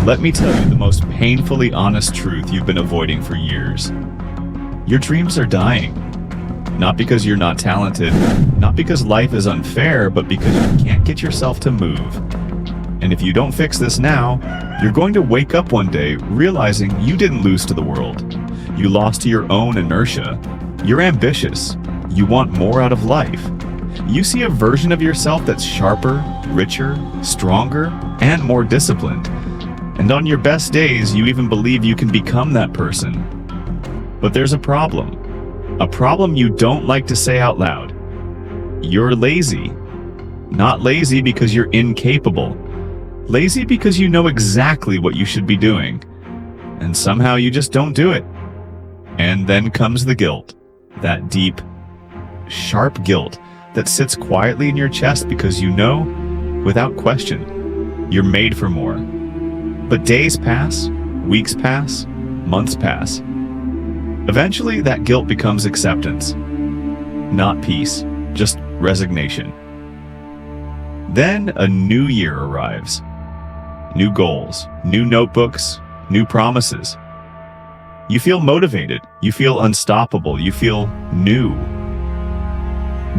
Let me tell you the most painfully honest truth you've been avoiding for years. Your dreams are dying. Not because you're not talented, not because life is unfair, but because you can't get yourself to move. And if you don't fix this now, you're going to wake up one day realizing you didn't lose to the world. You lost to your own inertia. You're ambitious. You want more out of life. You see a version of yourself that's sharper, richer, stronger, and more disciplined. And on your best days, you even believe you can become that person. But there's a problem. A problem you don't like to say out loud. You're lazy. Not lazy because you're incapable. Lazy because you know exactly what you should be doing. And somehow you just don't do it. And then comes the guilt. That deep, sharp guilt that sits quietly in your chest because you know, without question, you're made for more. But days pass, weeks pass, months pass. Eventually, that guilt becomes acceptance. Not peace, just resignation. Then a new year arrives. New goals, new notebooks, new promises. You feel motivated, you feel unstoppable, you feel new.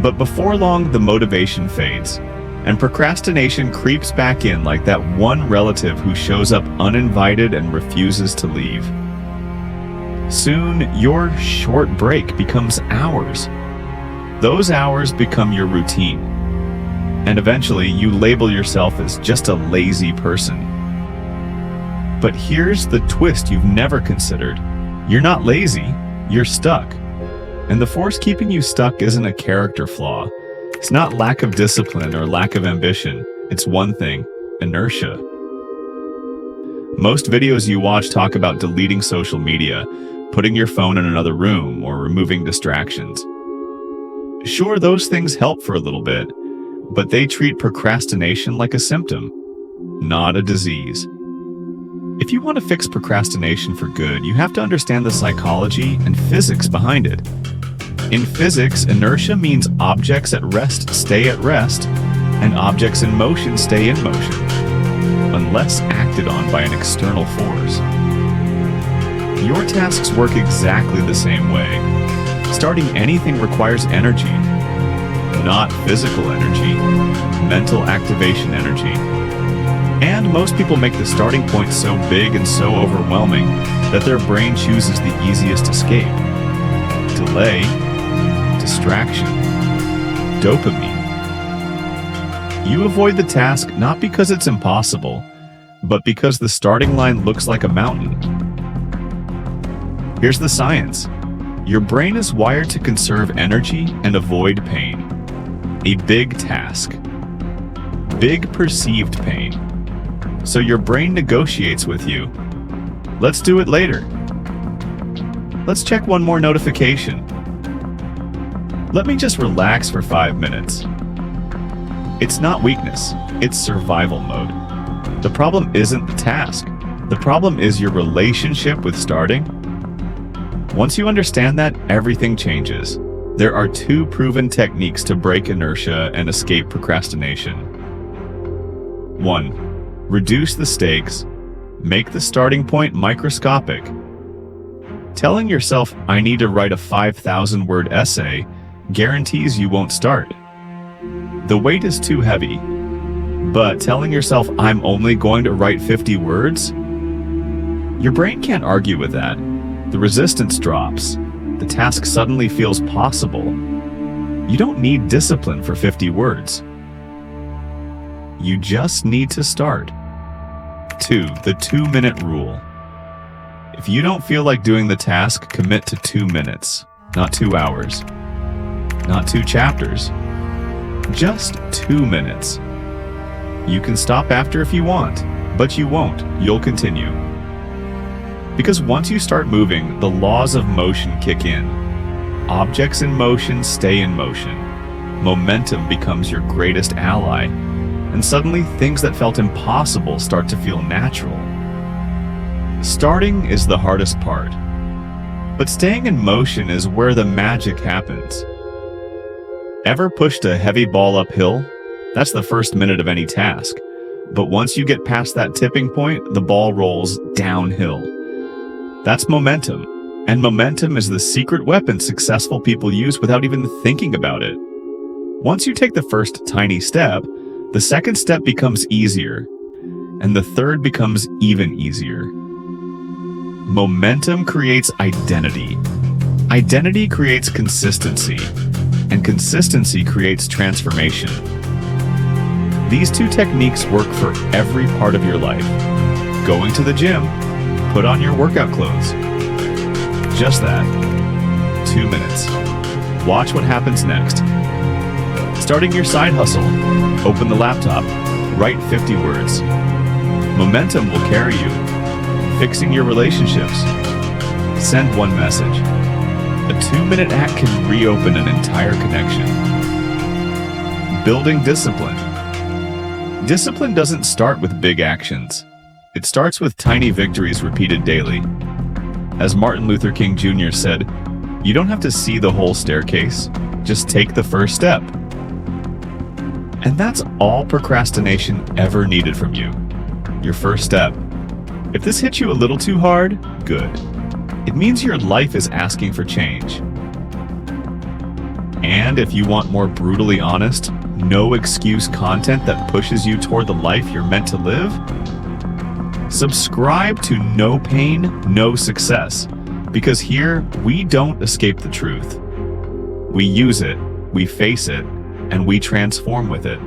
But before long, the motivation fades, and procrastination creeps back in like that one relative who shows up uninvited and refuses to leave. Soon, your short break becomes hours. Those hours become your routine. And eventually, you label yourself as just a lazy person. But here's the twist you've never considered. You're not lazy, you're stuck. And the force keeping you stuck isn't a character flaw. It's not lack of discipline or lack of ambition. It's one thing: inertia. Most videos you watch talk about deleting social media, putting your phone in another room, or removing distractions. Sure, those things help for a little bit, but they treat procrastination like a symptom, not a disease. If you want to fix procrastination for good, you have to understand the psychology and physics behind it. In physics, inertia means objects at rest stay at rest, and objects in motion stay in motion, unless acted on by an external force. Your tasks work exactly the same way. Starting anything requires energy, not physical energy, mental activation energy. And most people make the starting point so big and so overwhelming that their brain chooses the easiest escape. Delay, distraction, dopamine. You avoid the task not because it's impossible, but because the starting line looks like a mountain. Here's the science. Your brain is wired to conserve energy and avoid pain. A big task. Big perceived pain. So your brain negotiates with you. Let's do it later. Let's check one more notification. Let me just relax for 5 minutes. It's not weakness, it's survival mode. The problem isn't the task. The problem is your relationship with starting. Once you understand that, everything changes. There are 2 proven techniques to break inertia and escape procrastination. 1. Reduce the stakes. Make the starting point microscopic. Telling yourself, I need to write a 5,000-word essay, guarantees you won't start. The weight is too heavy. But telling yourself, I'm only going to write 50 words? Your brain can't argue with that. The resistance drops. The task suddenly feels possible. You don't need discipline for 50 words. You just need to start. 2. The 2-minute rule. If you don't feel like doing the task, commit to 2 minutes, not 2 hours, not 2 chapters, just 2 minutes. You can stop after if you want, but you won't. You'll continue. Because once you start moving, the laws of motion kick in. Objects in motion stay in motion. Momentum becomes your greatest ally, and suddenly things that felt impossible start to feel natural. Starting is the hardest part, but staying in motion is where the magic happens. Ever pushed a heavy ball uphill? That's the first minute of any task. But once you get past that tipping point, the ball rolls downhill. That's momentum. And momentum is the secret weapon successful people use without even thinking about it. Once you take the first tiny step, the second step becomes easier, and the third becomes even easier. Momentum creates identity. Identity creates consistency, and consistency creates transformation. These two techniques work for every part of your life. Going to the gym, put on your workout clothes. Just that. 2 minutes. Watch what happens next. Starting your side hustle, open the laptop, write 50 words. Momentum will carry you. Fixing your relationships. Send one message. A 2-minute act can reopen an entire connection. Building discipline. Discipline doesn't start with big actions. It starts with tiny victories repeated daily. As Martin Luther King Jr. said, you don't have to see the whole staircase, just take the first step. And that's all procrastination ever needed from you. Your first step. If this hits you a little too hard, good. It means your life is asking for change. And if you want more brutally honest, no excuse content that pushes you toward the life you're meant to live, subscribe to No Pain, No Success, because here we don't escape the truth. We use it, we face it, and we transform with it.